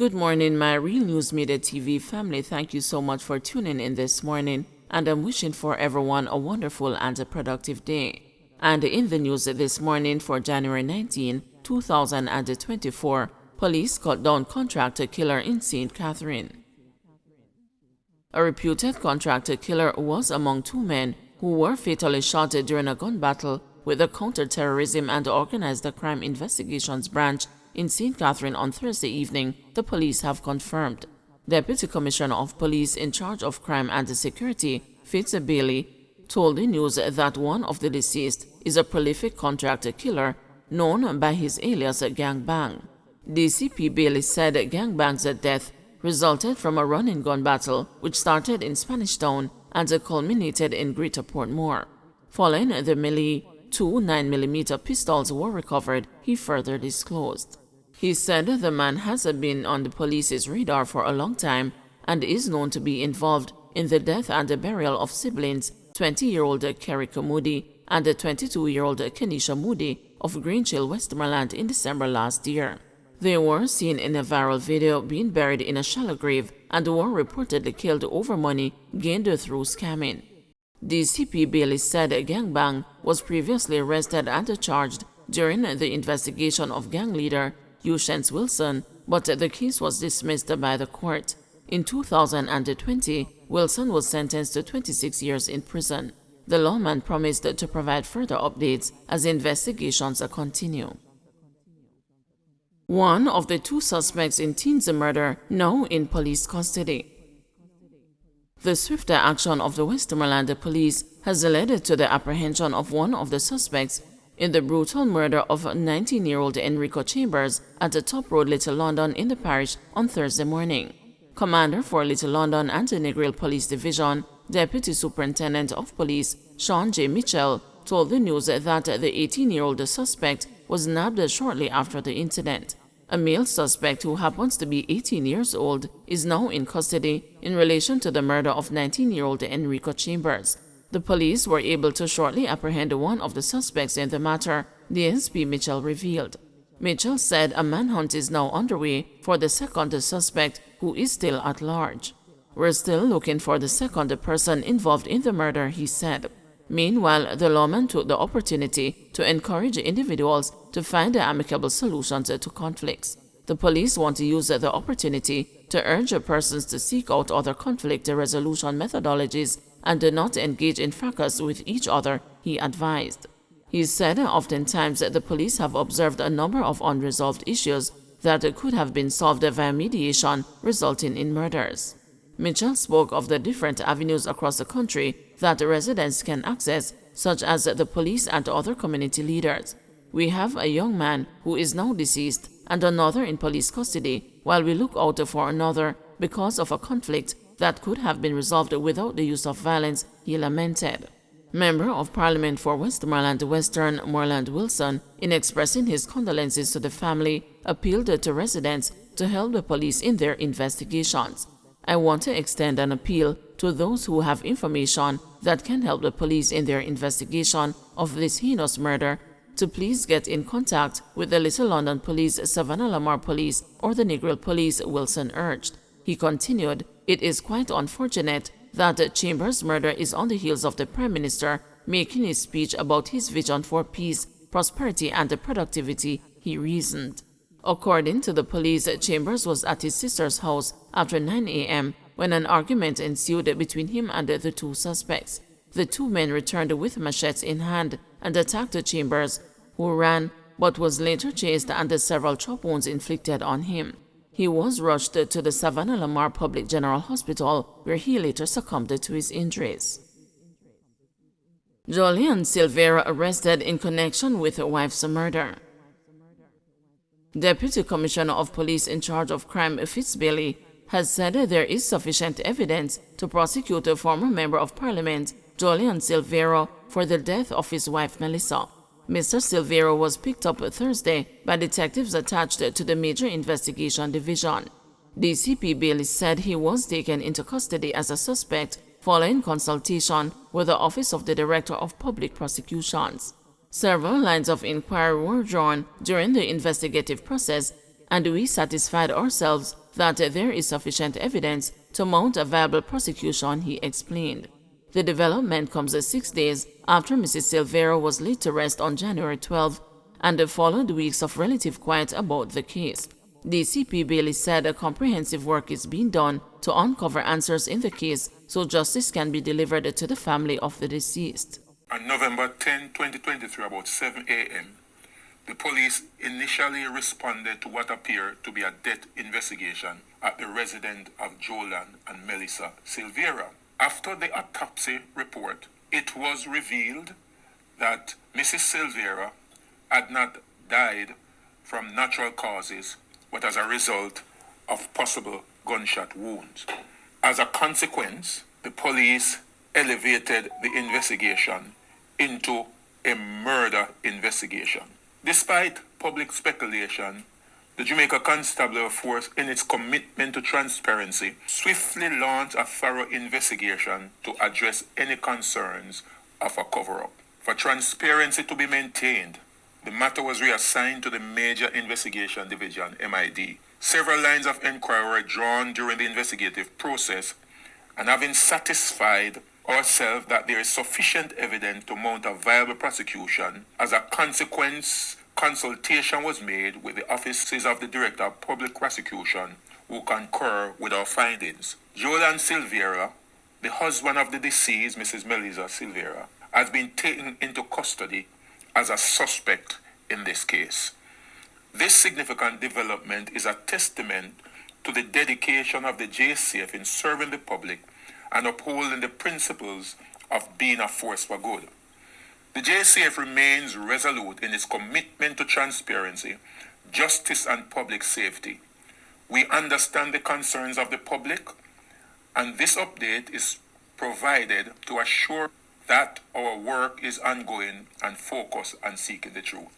Good morning, my Real News Midday TV family. Thank you so much for tuning in this morning, and I'm wishing for everyone a wonderful and a productive day. And in the news this morning for January 19, 2024, police cut down contractor killer in St. Catherine. A reputed contractor killer was among two men who were fatally shot during a gun battle with the Counter-Terrorism and Organized Crime Investigations Branch in St. Catherine on Thursday evening, the police have confirmed. Deputy Commissioner of Police in charge of crime and security, Fitz Bailey, told the news that one of the deceased is a prolific contractor killer known by his alias Gangbang. DCP Bailey said Gangbang's death resulted from a run-and-gun battle which started in Spanish Town and culminated in Greater Portmore. Following the melee, two 9mm pistols were recovered, he further disclosed. He said the man has been on the police's radar for a long time and is known to be involved in the death and the burial of siblings 20-year-old Kerrika Moody and 22-year-old Kenisha Moody of Greenchill, Westmoreland in December last year. They were seen in a viral video being buried in a shallow grave and were reportedly killed over money gained through scamming. DCP Bailey said Gangbang was previously arrested and charged during the investigation of gang leader Eushance Wilson, but the case was dismissed by the court. In 2020, Wilson was sentenced to 26 years in prison. The lawman promised to provide further updates as investigations continue. One of the two suspects in Teen's murder now in police custody. The swifter action of the Westmoreland police has led to the apprehension of one of the suspects in the brutal murder of 19-year-old Enrico Chambers at the Top Road, Little London in the parish on Thursday morning. Commander for Little London and the Negril Police Division, Deputy Superintendent of Police Sean J. Mitchell, told the news that the 18-year-old suspect was nabbed shortly after the incident. A male suspect who happens to be 18 years old is now in custody in relation to the murder of 19-year-old Enrico Chambers. The police were able to shortly apprehend one of the suspects in the matter, DSP Mitchell revealed. Mitchell said a manhunt is now underway for the second suspect, who is still at large. We're still looking for the second person involved in the murder, he said. Meanwhile, the lawman took the opportunity to encourage individuals to find amicable solutions to conflicts. The police want to use the opportunity to urge persons to seek out other conflict resolution methodologies and not engage in fracas with each other, he advised. He said oftentimes the police have observed a number of unresolved issues that could have been solved via mediation, resulting in murders. Mitchell spoke of the different avenues across the country that residents can access, such as the police and other community leaders. We have a young man who is now deceased and another in police custody, while we look out for another because of a conflict that could have been resolved without the use of violence, he lamented. Member of Parliament for Westmoreland Western Moreland Wilson, in expressing his condolences to the family, appealed to residents to help the police in their investigations. I want to extend an appeal to those who have information that can help the police in their investigation of this heinous murder to please get in contact with the Little London Police, Savannah Lamar Police, or the Negril Police, Wilson urged. He continued, "It is quite unfortunate that Chambers' murder is on the heels of the Prime Minister making his speech about his vision for peace, prosperity, and productivity," he reasoned. According to the police, Chambers was at his sister's house after 9 a.m. when an argument ensued between him and the two suspects. The two men returned with machetes in hand and attacked Chambers, who ran but was later chased and several chop wounds inflicted on him. He was rushed to the Savannah Lamar Public General Hospital, where he later succumbed to his injuries. Julian Silvera arrested in connection with wife's murder. Deputy Commissioner of Police in charge of crime, Fitz Bailey, has said there is sufficient evidence to prosecute a former Member of Parliament, Julian Silvera, for the death of his wife, Melissa. Mr. Silvera was picked up Thursday by detectives attached to the Major Investigation Division. DCP Bailey said he was taken into custody as a suspect following consultation with the Office of the Director of Public Prosecutions. Several lines of inquiry were drawn during the investigative process, and we satisfied ourselves that there is sufficient evidence to mount a viable prosecution, he explained. The development comes 6 days after Mrs. Silvera was laid to rest on January 12 and followed weeks of relative quiet about the case. DCP Bailey said a comprehensive work is being done to uncover answers in the case so justice can be delivered to the family of the deceased. On November 10, 2023, about 7 a.m., the police initially responded to what appeared to be a death investigation at the residence of Jolan and Melissa Silvera. After the autopsy report, it was revealed that Mrs. Silvera had not died from natural causes, but as a result of possible gunshot wounds. As a consequence, the police elevated the investigation into a murder investigation. Despite public speculation, the Jamaica Constabulary Force, in its commitment to transparency, swiftly launched a thorough investigation to address any concerns of a cover-up. For transparency to be maintained, the matter was reassigned to the Major Investigation Division, MID. Several lines of inquiry were drawn during the investigative process, and having satisfied ourselves that there is sufficient evidence to mount a viable prosecution, as a consequence, consultation was made with the offices of the Director of Public Prosecution, who concur with our findings. Jolan Silvera, the husband of the deceased, Mrs. Melissa Silvera, has been taken into custody as a suspect in this case. This significant development is a testament to the dedication of the JCF in serving the public and upholding the principles of being a force for good. The JCF remains resolute in its commitment to transparency, justice, and public safety. We understand the concerns of the public, and this update is provided to assure that our work is ongoing and focused on seeking the truth.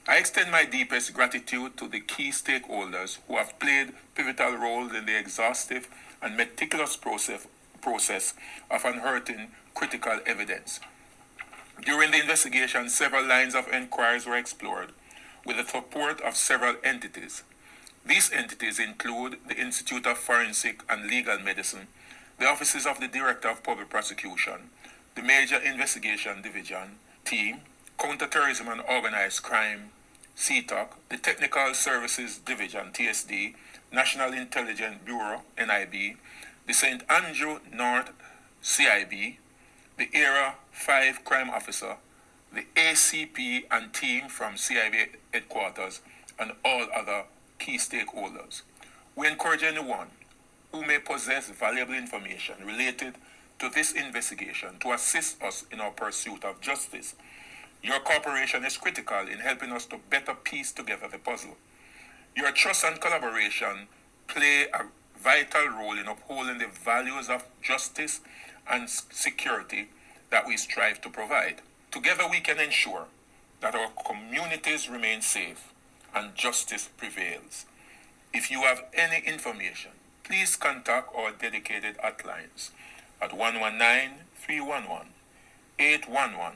I extend my deepest gratitude to the key stakeholders who have played pivotal roles in the exhaustive and meticulous process of unearthing critical evidence. During the investigation, several lines of inquiries were explored with the support of several entities. These entities include the Institute of Forensic and Legal Medicine, the offices of the Director of Public Prosecution, the Major Investigation Division team, Counterterrorism and Organized Crime, CTOC, the Technical Services Division, TSD, National Intelligence Bureau, NIB, the St. Andrew North CIB, the Area 5 Crime Officer, the ACP and team from CIB headquarters, and all other key stakeholders. We encourage anyone who may possess valuable information related to this investigation to assist us in our pursuit of justice. Your cooperation is critical in helping us to better piece together the puzzle. Your trust and collaboration play a vital role in upholding the values of justice and security that we strive to provide. Together we can ensure that our communities remain safe and justice prevails. If you have any information, please contact our dedicated hotlines at 119-311-811,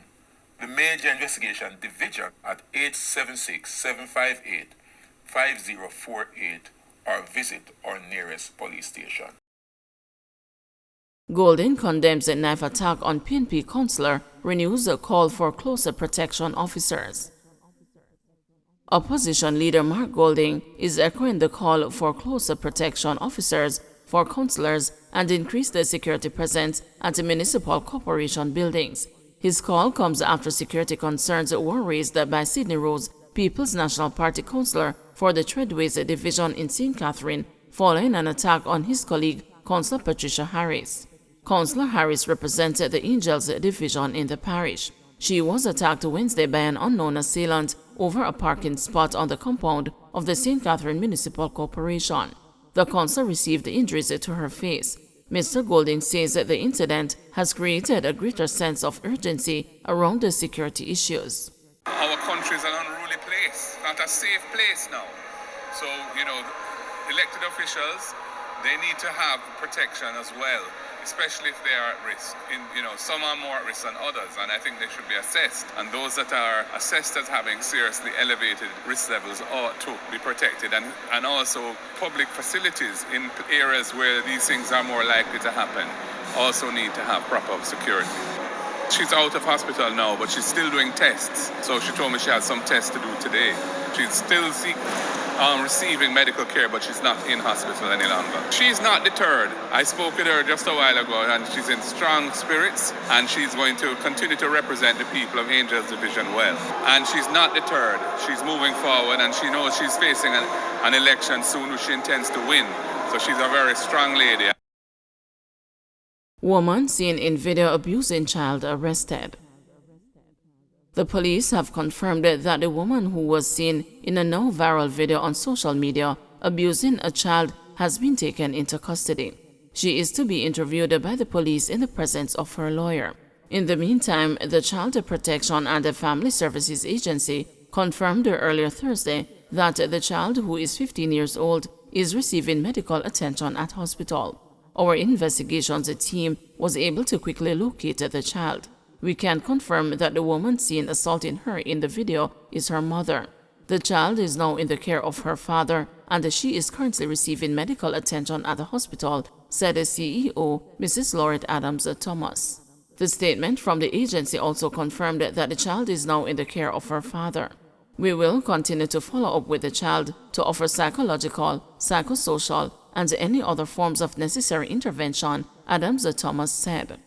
the Major Investigation Division at 876-758-5048, or visit our nearest police station. Golding condemns a knife attack on PNP councillor, renews a call for closer protection officers. Opposition leader Mark Golding is echoing the call for closer protection officers for councillors and increase the security presence at the municipal corporation buildings. His call comes after security concerns were raised by Sydney Rose, People's National Party councillor for the Treadways division in St. Catherine, following an attack on his colleague, Councillor Patricia Harris. Councillor Harris represented the Angels division in the parish. She was attacked Wednesday by an unknown assailant over a parking spot on the compound of the St. Catherine Municipal Corporation. The councillor received injuries to her face. Mr. Golding says that the incident has created a greater sense of urgency around the security issues. Our country is an unruly place, not a safe place now. So, elected officials they need to have protection as well, especially if they are at risk. Some are more at risk than others, and I think they should be assessed. And those that are assessed as having seriously elevated risk levels ought to be protected. And also public facilities in areas where these things are more likely to happen also need to have proper security. She's out of hospital now, but she's still doing tests. So she told me she has some tests to do today. She's still receiving medical care, but she's not in hospital any longer. She's not deterred. I spoke with her just a while ago, and she's in strong spirits, and she's going to continue to represent the people of Angels Division well. And she's not deterred. She's moving forward, and she knows she's facing an election soon which she intends to win. So she's a very strong lady. Woman seen in video abusing child arrested. The police have confirmed that the woman who was seen in a now viral video on social media abusing a child has been taken into custody. She is to be interviewed by the police in the presence of her lawyer. In the meantime, the Child Protection and the Family Services Agency confirmed earlier Thursday that the child, who is 15 years old, is receiving medical attention at hospital. Our investigations team was able to quickly locate the child. We can confirm that the woman seen assaulting her in the video is her mother. The child is now in the care of her father, and she is currently receiving medical attention at the hospital, said the CEO, Mrs. Lauren Adams Thomas. The statement from the agency also confirmed that the child is now in the care of her father. We will continue to follow up with the child to offer psychological, psychosocial, and any other forms of necessary intervention, Adams Thomas said.